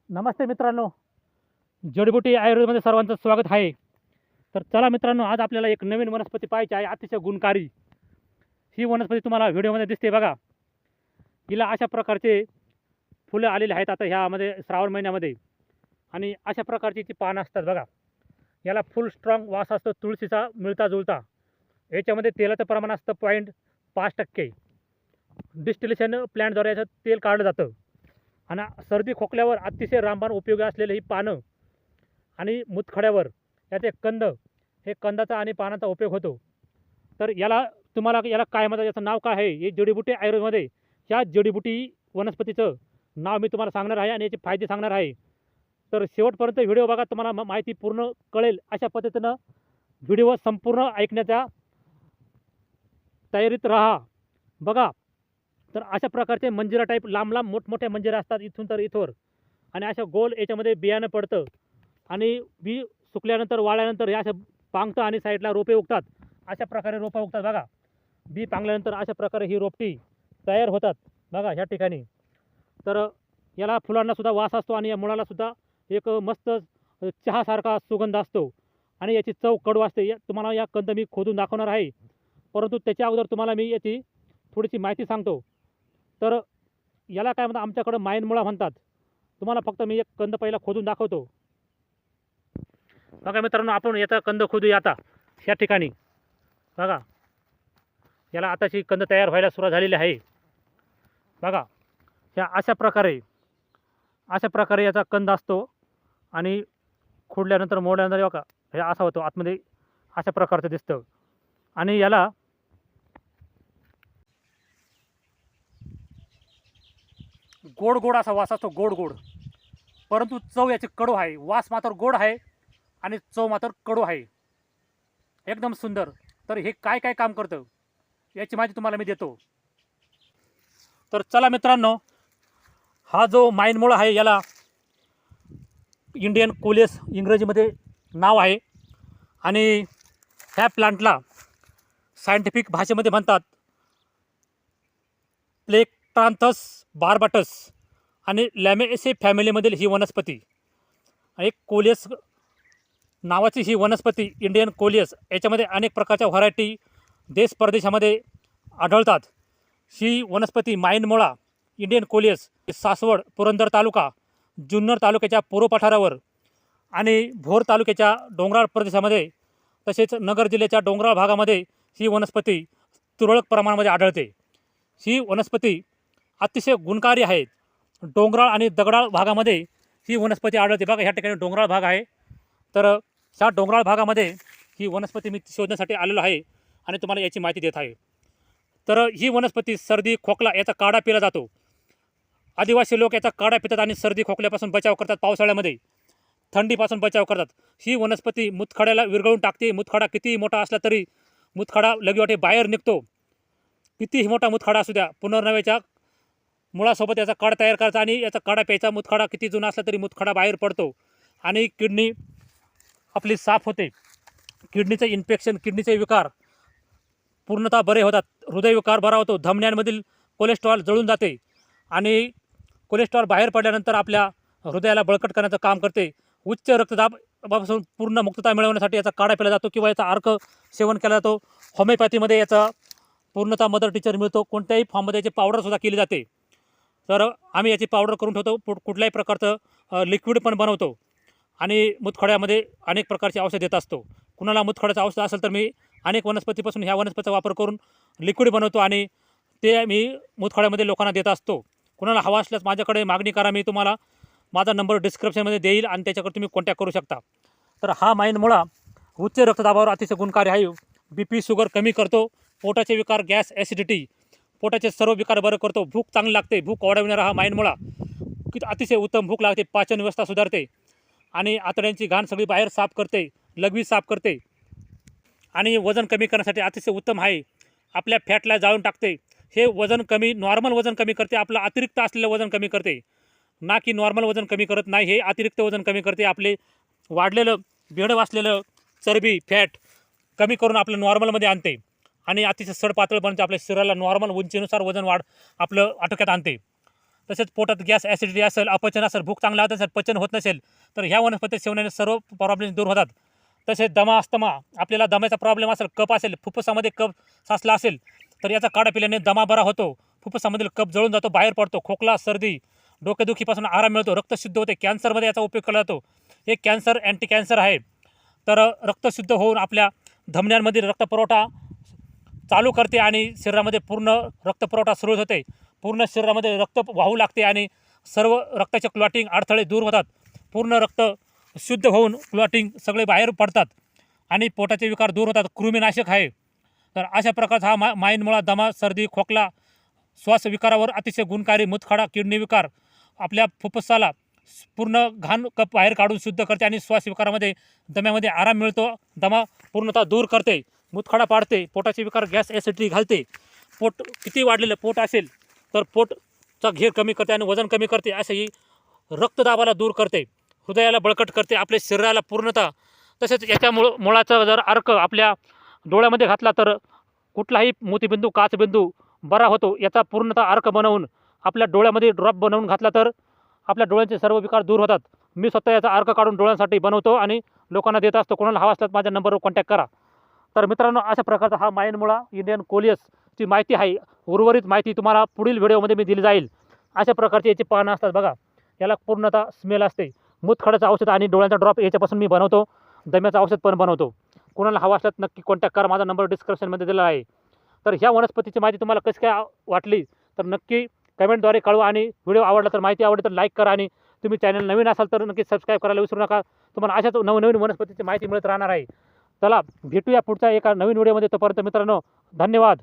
नमस्ते मित्रांनो, जडीबुटी आयुर्वेदमध्ये सर्वांचं स्वागत आहे. तर चला मित्रांनो, आज आपल्याला एक नवीन वनस्पती पाहायची आहे, अतिशय गुणकारी. ही वनस्पती तुम्हाला व्हिडिओमध्ये दिसते बघा. हिला अशा प्रकारचे फुलं आलेले आहेत आता ह्यामध्ये श्रावण महिन्यामध्ये आणि अशा प्रकारची ती पानं असतात बघा. याला फुल स्ट्रॉंग वास असतो तुळशीचा मिळता-जुळता. याच्यामध्ये तेलाचं प्रमाण असतं 0.5%. डिस्टिलेशन प्लॅन्टद्वारे याचं तेल काढलं जातं आणि सर्दी खोकल्यावर अतिशय रामबाण उपयोगी असलेले ही पानं आणि मुतखड्यावर याचे कंद, हे कंदाचा आणि पानाचा उपयोग होतो. तर याला काय म्हणतात, याचं नाव काय आहे, हे जडीबुटी आयुर्वेदमध्ये ह्या जडीबुटी वनस्पतीचं नाव मी तुम्हाला सांगणार आहे आणि याचे फायदे सांगणार आहे. तर शेवटपर्यंत व्हिडिओ बघा, तुम्हाला माहिती पूर्ण कळेल. अशा पद्धतीनं व्हिडिओ संपूर्ण ऐकण्याच्या तयारीत राहा. बघा, तर अशा प्रकारचे मंजिरा टाईप लांब लांब मोठमोठ्या मंजिरा असतात इथून तर इथवर आणि अशा गोल याच्यामध्ये बियाणं पडतं आणि बी सुकल्यानंतर वाळल्यानंतर या अशा पांगतं आणि साईडला रोपे उगतात. अशा प्रकारे रोपं उगतात बघा. बी पांगल्यानंतर अशा प्रकारे ही रोपटी तयार होतात बघा ह्या ठिकाणी. तर याला फुलांनासुद्धा वास असतो आणि या मुळालासुद्धा एक मस्त चहासारखा सुगंध असतो आणि याची चव कडू असते. तुम्हाला या कंद मी खोदून दाखवणार आहे, परंतु त्याच्या अगोदर तुम्हाला मी याची थोडीशी माहिती सांगतो. तर याला काय म्हणतात, आमच्याकडं माईनमुळा म्हणतात. तुम्हाला फक्त मी एक कंद पहिला खोदून दाखवतो. बघा मित्रांनो, आपण याचा कंद खोदूया आता ह्या ठिकाणी. बघा, याला आताची कंद तयार व्हायला सुरुवात झालेली आहे. बघा, ह्या अशा प्रकारे याचा कंद असतो आणि खोडल्यानंतर मोडल्यानंतर बघा हे असा होतो आतमध्ये, अशा प्रकारचं दिसतं आणि याला गोड गोड असा वास असतो, गोड गोड. परंतु चव याची कडू आहे. वास मात्र गोड आहे आणि चव मात्र कडू आहे, एकदम सुंदर. तर हे काय काय काम करतं याची माहिती तुम्हाला मी देतो. तर चला मित्रांनो, हा जो माईनमुळा आहे याला इंडियन कोलियस इंग्रजीमध्ये नाव आहे आणि ह्या प्लांटला सायंटिफिक भाषेमध्ये म्हणतात प्लेक्ट्रांथस बार्बाटस आणि लॅमेएसी फॅमिलीमधील ही वनस्पती. एक कोलियस नावाची ही वनस्पती, इंडियन कोलियस, याच्यामध्ये अनेक प्रकारच्या व्हरायटी देश परदेशामध्ये आढळतात. ही वनस्पती माईनमुळा इंडियन कोलियस सासवड, पुरंदर तालुका, जुन्नर तालुक्याच्या पूर्व पठारावर आणि भोर तालुक्याच्या डोंगराळ प्रदेशामध्ये तसेच नगर जिल्ह्याच्या डोंगराळ भागामध्ये ही वनस्पती तुरळक प्रमाणामध्ये आढळते. ही वनस्पती अतिशय गुणकारी आहे. डोंगराळ आणि दगडाळ भागामध्ये ही वनस्पती आढळते. बघा, ह्या ठिकाणी डोंगराळ भाग आहे. तर ह्या डोंगराळ भागामध्ये ही वनस्पती मी शोधण्यासाठी आलेलो आहे आणि तुम्हाला याची माहिती देत आहे. तर ही वनस्पती सर्दी खोकला याचा काढा पिला जातो. आदिवासी लोक याचा काढा पितात आणि सर्दी खोकल्यापासून बचाव करतात. पावसाळ्यामध्ये थंडीपासून बचाव करतात. ही वनस्पती मुतखड्याला विरघळून टाकते. मुतखडा कितीही मोठा असला तरी मुतखडा लगेवाटे बाहेर निघतो. कितीही मोठा मुतखडा असू द्या, पुनर्नव्याच्या मुळासोबत याचा काढा तयार करायचा आणि याचा काढा प्यायचा. मुतखडा किती जुना असला तरी मुतखडा बाहेर पडतो आणि किडनी आपली साफ होते. किडनीचं इन्फेक्शन, किडनीचे विकार पूर्णतः बरे होतात. हृदयविकार बरा होतो. धमन्यांमधील कोलेस्ट्रॉल जळून जाते आणि कोलेस्ट्रॉल बाहेर पडल्यानंतर आपल्या हृदयाला बळकट करण्याचं काम करते. उच्च रक्तदाबापासून पूर्ण मुक्तता मिळवण्यासाठी याचा काढा पिला जातो किंवा याचा अर्क सेवन केला जातो. होमिओपॅथीमध्ये याचा पूर्णतः मदर टीचर मिळतो. कोणत्याही फॉर्ममध्ये याची पावडरसुद्धा केली जाते. तर आम्ही याची पावडर करून ठेवतो. कुठल्याही प्रकारचं लिक्विड पण बनवतो आणि मुतखड्यामध्ये अनेक प्रकारचे औषध देत असतो. कुणाला मुतखड्याचं औषध असेल तर मी अनेक वनस्पतीपासून ह्या वनस्पतीचा वापर करून लिक्विड बनवतो आणि ते मी मुतखड्यामध्ये लोकांना देत असतो. कुणाला हवा असल्यास माझ्याकडे मागणी करा. मी तुम्हाला माझा नंबर डिस्क्रिप्शनमध्ये देईल आणि त्याच्याकडे तुम्ही कॉन्टॅक्ट करू शकता. तर हा माईनमुळा उच्च रक्तदाबावर अतिशय गुणकारी आहे. BP शुगर कमी करतो. पोटाचे विकार, गॅस, ॲसिडिटी, पोटाचे सर्व विकार बरं करतो. भूक चांगली लागते, भूक वाढविणारा हा माईनमुळा अतिशय उत्तम भूक लागते. पाचन व्यवस्था सुधारते आणि आतड्यांची घाण सगळी बाहेर साफ करते. लघवी साफ करते आणि वजन कमी करण्यासाठी अतिशय उत्तम आहे. आपल्या फॅटला जाळून टाकते. हे वजन कमी, नॉर्मल वजन कमी करते. आपलं अतिरिक्त असलेलं वजन कमी करते, ना की नॉर्मल वजन कमी करत नाही. हे अतिरिक्त वजन कमी करते. आपले वाढलेलं बेडं वाचलेलं चरबी, फॅट कमी करून आपलं नॉर्मलमध्ये आणते आणि अतिशय सडपातळ बनते. आपल्या शरीराला नॉर्मल उंचीनुसार वजन वाढ आपलं आटोक्यात आणते. तसेच पोटात गॅस ॲसिडिटी असेल, अपचन असेल, भूक चांगला होत असेल, पचन होत नसेल तर ह्या वनस्पती सेवनाने सर्व प्रॉब्लेम दूर होतात. तसेच दमा अस्थमा, आपल्याला दम्याचा प्रॉब्लेम असेल, कफ असेल, फुफ्फुसामध्ये कफ साचला असेल तर याचा काढा पिल्याने दमा बरा होतो, फुफ्फुसामधील कफ जळून जातो, बाहेर पडतो, खोकला, सर्दी, डोकेदुखीपासून आराम मिळतो, रक्त शुद्ध होते. कॅन्सरमध्ये याचा उपयोग केला जातो. हे कॅन्सर अँटी कॅन्सर आहे. तर रक्त शुद्ध होऊन आपल्या धमन्यांमधील रक्तपुरवठा चालू करते आणि शरीरामध्ये पूर्ण रक्तपुरवठा सुरळीत होते. पूर्ण शरीरामध्ये रक्त वाहू लागते आणि सर्व रक्ताचे क्लॉटिंग अडथळे दूर होतात. पूर्ण रक्त शुद्ध होऊन क्लॉटिंग सगळे बाहेर पडतात आणि पोटाचे विकार दूर होतात. कृमीनाशक आहे. तर अशा प्रकारचा हा माईनमुळा, दमा, सर्दी, खोकला, श्वास विकारावर अतिशय गुणकारी, मूतखडा, किडनी विकार, आपल्या फुफ्फुसाला पूर्ण घाण कप बाहेर काढून शुद्ध करते आणि श्वास विकारामध्ये, दम्यामध्ये आराम मिळतो. दमा पूर्णतः दूर करते, मूतखडा पाडते, पोटाचे विकार, गॅस ॲसिडिटी घालते. पोट किती वाढलेलं पोट असेल तर पोटचा घेर कमी करते आणि वजन कमी करते. असे ही रक्तदाबाला दूर करते, हृदयाला बळकट करते, आपल्या शरीराला पूर्णतः. तसेच याच्या मुळाचा जर अर्क आपल्या डोळ्यामध्ये घातला तर कुठलाही मोतीबिंदू, काचबिंदू बरा होतो. याचा पूर्णतः अर्क बनवून आपल्या डोळ्यामध्ये ड्रॉप बनवून घातला तर आपल्या डोळ्यांचे सर्व विकार दूर होतात. मी स्वतः याचा अर्क काढून डोळ्यांसाठी बनवतो आणि लोकांना देत असतो. कोणाला हवा असल्यास माझ्या नंबरवर कॉन्टॅक्ट करा. तर मित्रांनो, अशा प्रकारचा हा माईनमुळा, इंडियन कोलियसची माहिती आहे. उर्वरित माहिती तुम्हाला पुढील व्हिडिओमध्ये मी दिली जाईल. अशा प्रकारची याची पानं असतात बघा. याला पूर्णतः स्मेल असते. मूतखड्याचं औषध आणि डोळ्यांचा ड्रॉप याच्यापासून मी बनवतो. दम्याचं औषध पण बनवतो. कोणाला हवा असल्यास नक्की कॉन्टॅक्ट करा. माझा नंबर डिस्क्रिप्शनमध्ये दिला आहे. तर ह्या वनस्पतीची माहिती तुम्हाला कशी काय वाटली तर नक्की कमेंटद्वारे कळवा. आणि व्हिडिओ आवडला तर, माहिती आवडली तर लाईक करा. आणि तुम्ही चॅनल नवीन असाल तर नक्की सबस्क्राईब करायला विसरू नका. तुम्हाला अशाच नवनवीन वनस्पतीची माहिती मिळत राहणार आहे. चला भेटूया पुढच्या एका नवीन व्हिडिओमध्ये. तोपर्यंत मित्रांनो, धन्यवाद.